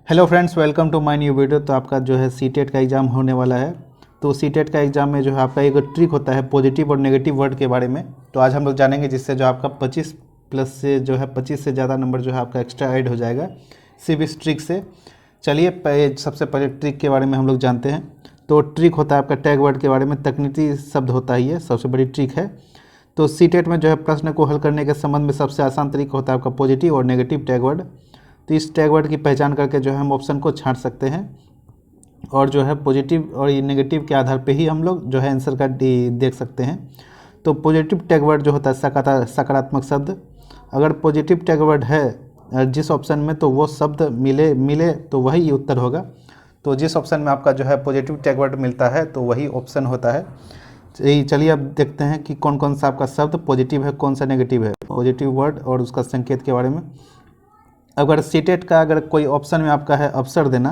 Hello friends, welcome to my new video. तो आपका जो है सीटेट का एग्ज़ाम होने वाला है। तो सीटेट का एग्ज़ाम में जो है आपका एक ट्रिक होता है पॉजिटिव और नेगेटिव वर्ड के बारे में। तो आज हम लोग जानेंगे, जिससे जो आपका 25 प्लस से जो है 25 से ज़्यादा नंबर जो है आपका एक्स्ट्रा ऐड हो जाएगा सिर्फ इस ट्रिक से। चलिए सबसे पहले ट्रिक के बारे में हम लोग जानते हैं। तो ट्रिक होता है आपका टैग वर्ड के बारे में, तकनीकी शब्द होता है, ये सबसे बड़ी ट्रिक है। तो सीटेट में जो है प्रश्न को हल करने के संबंध में सबसे आसान तरीका होता है आपका पॉजिटिव और नेगेटिव टैग वर्ड। तो इस टैग वर्ड की पहचान करके जो है हम ऑप्शन को छांट सकते हैं, और जो है पॉजिटिव और नेगेटिव के आधार पे ही हम लोग जो है आंसर का देख सकते हैं। तो पॉजिटिव टैग वर्ड जो होता है सकारात्मक शब्द। अगर पॉजिटिव टैग वर्ड है जिस ऑप्शन में, तो वो शब्द मिले मिले तो वही उत्तर होगा। तो जिस ऑप्शन में आपका जो है पॉजिटिव टैग वर्ड मिलता है तो वही ऑप्शन होता है। चलिए अब देखते हैं कि कौन कौन सा आपका शब्द पॉजिटिव है, कौन सा नेगेटिव है। पॉजिटिव वर्ड और उसका संकेत के बारे में, अगर सीटेट का अगर कोई ऑप्शन में आपका है अवसर देना,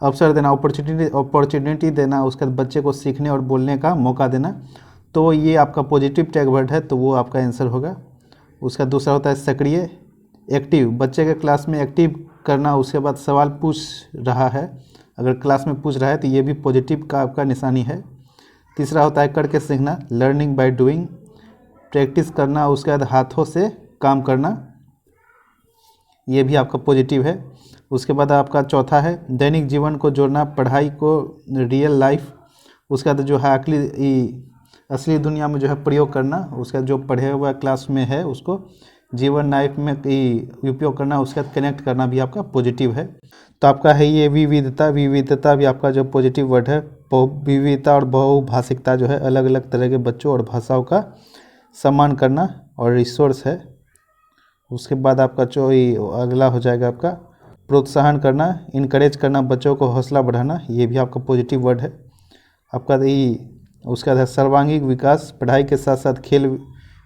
अपॉर्चुनिटी देना, उसके बाद बच्चे को सीखने और बोलने का मौका देना, तो ये आपका पॉजिटिव टैग वर्ड है, तो वो आपका आंसर होगा। उसका दूसरा होता है सक्रिय, एक्टिव, बच्चे के क्लास में एक्टिव करना। उसके बाद सवाल पूछ रहा है, अगर क्लास में पूछ रहा है तो ये भी पॉजिटिव का आपका निशानी है। तीसरा होता है करके सीखना, लर्निंग बाय डूइंग, प्रैक्टिस करना। उसके बाद हाथों से काम करना, ये भी आपका पॉजिटिव है। उसके बाद आपका चौथा है दैनिक जीवन को जोड़ना, पढ़ाई को रियल लाइफ, उसके बाद जो है असली दुनिया में जो है प्रयोग करना। उसका जो पढ़े हुआ क्लास में है उसको जीवन लाइफ में उपयोग करना। उसके बाद कनेक्ट करना भी आपका पॉजिटिव है। तो आपका है ये विविधता भी आपका जो पॉजिटिव वर्ड है। विविधता और बहुभाषिकता जो है, अलग अलग तरह के बच्चों और भाषाओं का सम्मान करना और रिसोर्स है। उसके बाद आपका जो अगला हो जाएगा आपका प्रोत्साहन करना, इनकरेज करना, बच्चों को हौसला बढ़ाना, ये भी आपका पॉजिटिव वर्ड है आपका। उसके बाद है सर्वांगीण विकास, पढ़ाई के साथ साथ खेल,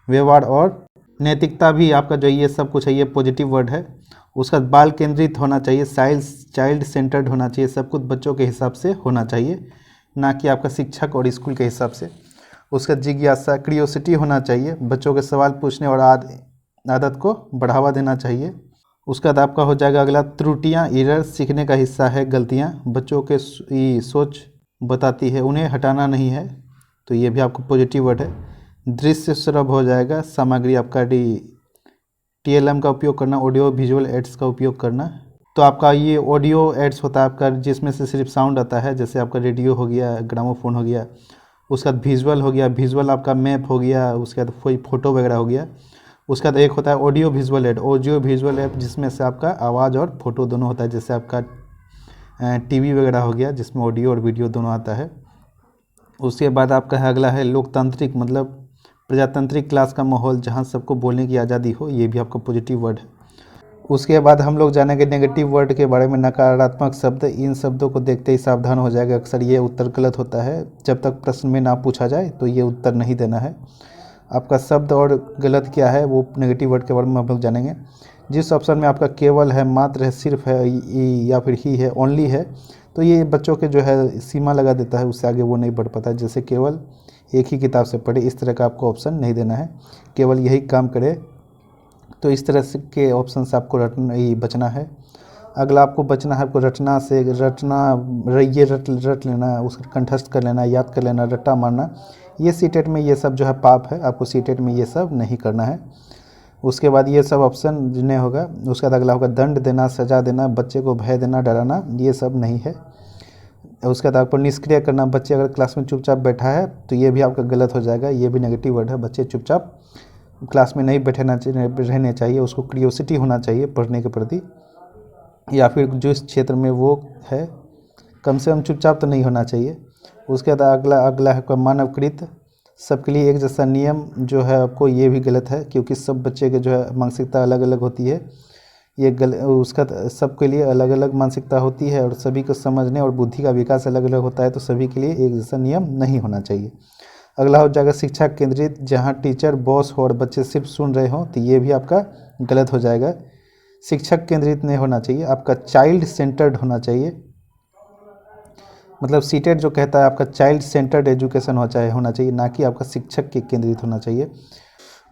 व्यवहार और नैतिकता भी आपका जो ये सब कुछ है, ये पॉजिटिव वर्ड है। उसका बाल केंद्रित होना चाहिए, चाइल्ड सेंटर्ड होना चाहिए, सब कुछ बच्चों के हिसाब से होना चाहिए, ना कि आपका शिक्षक और स्कूल के हिसाब से। उसका जिज्ञासा, क्रियोसिटी होना चाहिए, बच्चों के सवाल पूछने और आदत को बढ़ावा देना चाहिए। उसका बाद आपका हो जाएगा अगला त्रुटियां, एरर, सीखने का हिस्सा है, गलतियां बच्चों के सोच बताती है, उन्हें हटाना नहीं है, तो ये भी आपको पॉजिटिव वर्ड है। दृश्य श्रव्य हो जाएगा, सामग्री आपका TLM का उपयोग करना, ऑडियो विजुअल एड्स का उपयोग करना। तो आपका ये ऑडियो एड्स होता है आपका जिसमें से सिर्फ साउंड आता है, जैसे आपका रेडियो हो गया, ग्रामोफोन हो गया। उसका विजुअल हो गया, विजुअल आपका मैप हो गया, उसके बाद कोई फोटो वगैरह हो गया। उसका तो एक होता है ऑडियो विजुअल ऐप जिसमें से आपका आवाज़ और फोटो दोनों होता है, जैसे आपका TV वगैरह हो गया जिसमें ऑडियो और वीडियो दोनों आता है। उसके बाद आपका है अगला है लोकतांत्रिक, मतलब प्रजातांत्रिक क्लास का माहौल जहाँ सबको बोलने की आज़ादी हो, ये भी आपका पॉजिटिव वर्ड है। उसके बाद हम लोग जानेंगे नेगेटिव वर्ड के बारे में। नकारात्मक शब्द, इन शब्दों को देखते ही सावधान हो जाएगा, अक्सर ये उत्तर गलत होता है। जब तक प्रश्न में ना पूछा जाए तो ये उत्तर नहीं देना है। आपका शब्द और गलत क्या है वो नेगेटिव वर्ड के बारे में हम लोग जानेंगे। जिस ऑप्शन में आपका केवल है, मात्र है, सिर्फ है, या फिर ही है, ओनली है, तो ये बच्चों के जो है सीमा लगा देता है, उससे आगे वो नहीं बढ़ पाता है। जैसे केवल एक ही किताब से पढ़े, इस तरह का आपको ऑप्शन नहीं देना है, केवल यही काम करे, तो इस तरह से के ऑप्शन से आपको बचना है। अगला आपको बचना है, आपको रटना से, ये रट लेना, उसका कंठस्थ कर लेना, याद कर लेना, रट्टा मारना, ये सीटेट में ये सब जो है पाप है, आपको सीटेट में ये सब नहीं करना है। उसके बाद ये सब ऑप्शन नहीं होगा। उसके बाद अगला होगा दंड देना, सजा देना, बच्चे को भय देना, डराना, ये सब नहीं है। उसके बाद आपको निष्क्रिय करना, बच्चे अगर क्लास में चुपचाप बैठा है तो ये भी आपका गलत हो जाएगा, ये भी नेगेटिव वर्ड है। बच्चे चुपचाप क्लास में नहीं रहने चाहिए, उसको क्रियोसिटी होना चाहिए पढ़ने के प्रति, या फिर जिस क्षेत्र में वो है कम से कम चुपचाप तो नहीं होना चाहिए। उसके बाद अगला है मानवकृत, सबके लिए एक जैसा नियम जो है आपको, ये भी गलत है, क्योंकि सब बच्चे के जो है मानसिकता अलग अलग होती है। ये उसका सबके लिए अलग अलग मानसिकता होती है, और सभी को समझने और बुद्धि का विकास अलग अलग होता है, तो सभी के लिए एक जैसा नियम नहीं होना चाहिए। अगला हो जाएगा शिक्षा केंद्रित, जहाँ टीचर बॉस हो और बच्चे सिर्फ सुन रहे हों, तो ये भी आपका गलत हो जाएगा। शिक्षक केंद्रित नहीं होना चाहिए, आपका चाइल्ड सेंटर्ड होना चाहिए। मतलब सीटेट जो कहता है आपका चाइल्ड सेंटर्ड एजुकेशन होना चाहिए, ना कि आपका शिक्षक के केंद्रित होना चाहिए।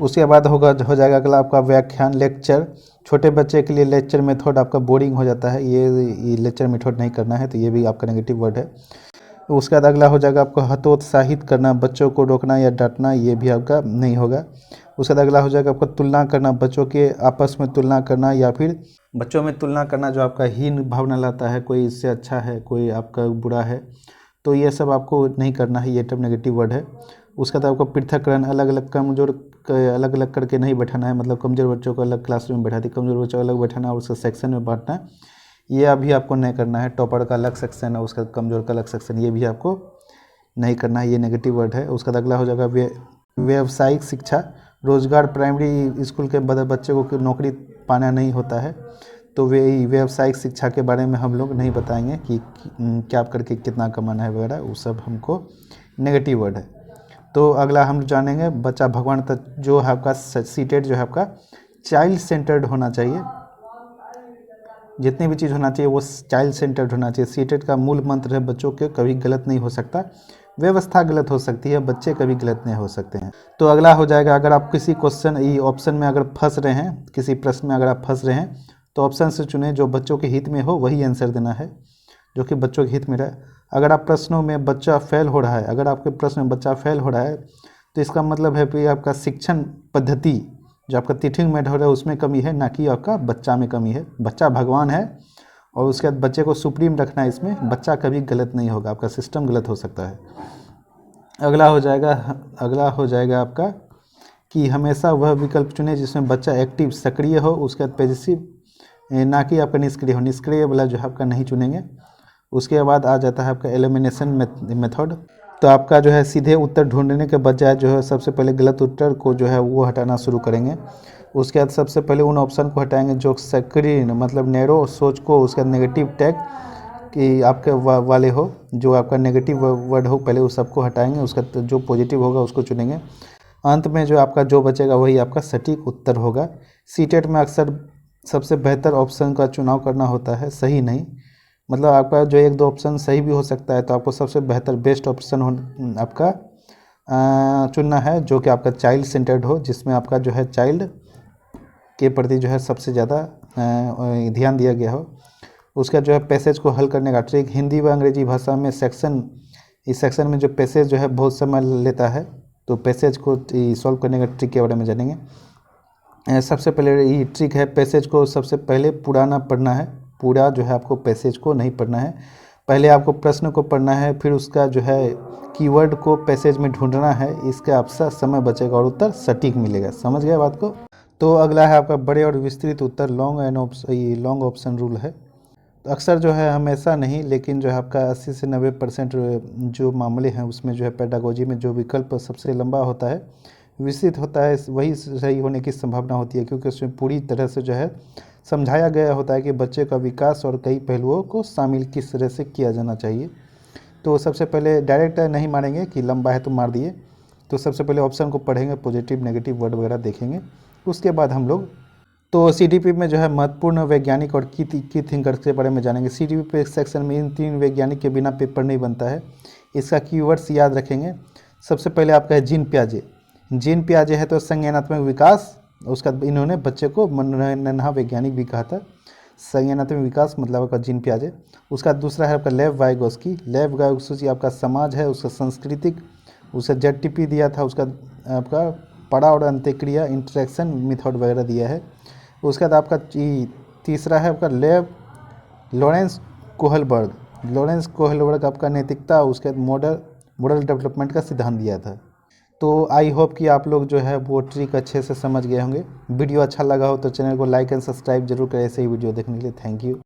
उसके बाद हो जाएगा अगला आपका व्याख्यान लेक्चर। छोटे बच्चे के लिए लेक्चर मेथड आपका बोरिंग हो जाता है, ये लेक्चर मेथड नहीं करना है, तो ये भी आपका नेगेटिव वर्ड है। उसके बाद अगला हो जाएगा आपको हतोत्साहित करना, बच्चों को रोकना या डांटना, ये भी आपका नहीं होगा। उसके बाद अगला हो जाएगा आपको तुलना करना, बच्चों के आपस में तुलना करना या फिर बच्चों में तुलना करना जो आपका हीन भावना लाता है, कोई इससे अच्छा है कोई आपका बुरा है, तो ये सब आपको नहीं करना है, ये टर्म नेगेटिव वर्ड है। उसके बाद आपको पृथककरण, अलग अलग कमजोर अलग अलग करके नहीं बैठाना है, मतलब कमजोर बच्चों को अलग क्लासरूम में बैठा दी, कमजोर बच्चों को अलग बैठाना और उसका सेक्शन में बांटना है, ये अभी आपको नहीं करना है। टॉपर का अलग सेक्शन है, उसका कमजोर का अलग सेक्शन, ये भी आपको नहीं करना है, ये नेगेटिव वर्ड है। उसका अगला हो जाएगा व्यावसायिक शिक्षा, रोजगार। प्राइमरी स्कूल के बच्चे को नौकरी पाना नहीं होता है, तो वे व्यावसायिक शिक्षा के बारे में हम लोग नहीं बताएंगे कि क्या करके कितना कमाना है वगैरह, वो सब हमको नेगेटिव वर्ड है। तो अगला हम जानेंगे बच्चा भगवान तक, जो है आपका सीटेड जो है आपका चाइल्ड सेंटर्ड होना चाहिए, जितनी भी चीज़ होना चाहिए वो चाइल्ड सेंटर्ड होना चाहिए। सीटेड का मूल मंत्र है बच्चों के कभी गलत नहीं हो सकता, व्यवस्था गलत हो सकती है, बच्चे कभी गलत नहीं हो सकते हैं। तो अगला हो जाएगा, अगर आप किसी क्वेश्चन ये ऑप्शन में अगर फंस रहे हैं, किसी प्रश्न में अगर आप फंस रहे हैं तो ऑप्शन से चुने जो बच्चों के हित में हो, वही आंसर देना है जो कि बच्चों के हित में रहे। अगर आप प्रश्नों में बच्चा फेल हो रहा है, अगर आपके प्रश्न में बच्चा फेल हो रहा है तो इसका मतलब है कि आपका शिक्षण पद्धति जो आपका टीचिंग मेथड है उसमें कमी है, ना कि आपका बच्चा में कमी है। बच्चा भगवान है और उसके बाद बच्चे को सुप्रीम रखना है, इसमें बच्चा कभी गलत नहीं होगा, आपका सिस्टम गलत हो सकता है। अगला हो जाएगा आपका कि हमेशा वह विकल्प चुने जिसमें बच्चा एक्टिव सक्रिय हो, उसके बाद पॉजिटिव, ना कि आपका निष्क्रिय हो, निष्क्रिय वाला जो है आपका नहीं चुनेंगे। उसके बाद आ जाता है आपका एलिमिनेशन मेथड। तो आपका जो है सीधे उत्तर ढूंढने के बजाय जो है सबसे पहले गलत उत्तर को जो है वो हटाना शुरू करेंगे। उसके बाद सबसे पहले उन ऑप्शन को हटाएंगे जो सक्रिय मतलब नैरो सोच को, उसके बाद नेगेटिव टैग कि आपके वाले हो, जो आपका नेगेटिव वर्ड हो पहले उस सबको हटाएंगे, उसका जो पॉजिटिव होगा उसको चुनेंगे। अंत में जो आपका जो बचेगा वही आपका सटीक उत्तर होगा। सीटेट में अक्सर सबसे बेहतर ऑप्शन का चुनाव करना होता है, सही नहीं, मतलब आपका जो एक दो ऑप्शन सही भी हो सकता है, तो आपको सबसे बेहतर बेस्ट ऑप्शन आपका चुनना है जो कि आपका चाइल्ड सेंटर्ड हो, जिसमें आपका जो है चाइल्ड के प्रति जो है सबसे ज़्यादा ध्यान दिया गया हो। उसका जो है पैसेज को हल करने का ट्रिक, हिंदी व अंग्रेजी भाषा में सेक्शन, इस सेक्शन में जो पैसेज जो है बहुत समय लेता है, तो पैसेज को सॉल्व करने का ट्रिक के बारे में जानेंगे। सबसे पहले ये ट्रिक है, पैसेज को सबसे पहले पूरा ना पढ़ना है, पूरा जो है आपको पैसेज को नहीं पढ़ना है, पहले आपको प्रश्न को पढ़ना है, फिर उसका जो है कीवर्ड को पैसेज में ढूंढना है, इसका आपका समय बचेगा और उत्तर सटीक मिलेगा। समझ गए बात को। तो अगला है आपका बड़े और विस्तृत उत्तर, लॉन्ग ऑप्शन रूल है। तो अक्सर जो है हमेशा नहीं, लेकिन जो है आपका 80 से 90% जो मामले हैं उसमें जो है पेडागोजी में जो विकल्प सबसे लंबा होता है, विस्तृत होता है, वही सही होने की संभावना होती है, क्योंकि उसमें पूरी तरह से जो है समझाया गया होता है कि बच्चे का विकास और कई पहलुओं को शामिल किस तरह से किया जाना चाहिए। तो सबसे पहले डायरेक्ट नहीं मारेंगे कि लंबा है तो मार दिए, तो सबसे पहले ऑप्शन को पढ़ेंगे, पॉजिटिव नेगेटिव वर्ड वगैरह देखेंगे, उसके बाद हम लोग तो सीडीपी में जो है महत्वपूर्ण वैज्ञानिक और की थिंकर्स के बारे में जानेंगे। सीडीपी पे सेक्शन में इन 3 वैज्ञानिक के बिना पेपर नहीं बनता है, इसका कीवर्ड्स याद रखेंगे। सबसे पहले आपका है जीन पियाजे। जीन पियाजे है तो संज्ञानात्मक विकास, उसका इन्होंने बच्चे को नन्हा वैज्ञानिक भी कहा था। संज्ञानात्मक विकास मतलब आपका जीन पियाजे। उसका दूसरा है आपका लेव वाइगोस्की। लेव वाइगोस्की आपका समाज है, उसका सांस्कृतिक, उसे जेडटीपी दिया था, उसका आपका पड़ाव और अंत्यक्रिया इंटरेक्शन मेथड वगैरह दिया है। उसके बाद आपका तीसरा है आपका लेव लॉरेंस कोहलबर्ग। लॉरेंस कोहलबर्ग आपका नैतिकता, उसके बाद मॉडल डेवलपमेंट का सिद्धांत दिया था। तो आई होप कि आप लोग जो है वो ट्रिक अच्छे से समझ गए होंगे। वीडियो अच्छा लगा हो तो चैनल को लाइक एंड सब्सक्राइब जरूर करें ऐसे ही वीडियो देखने के लिए। Thank you.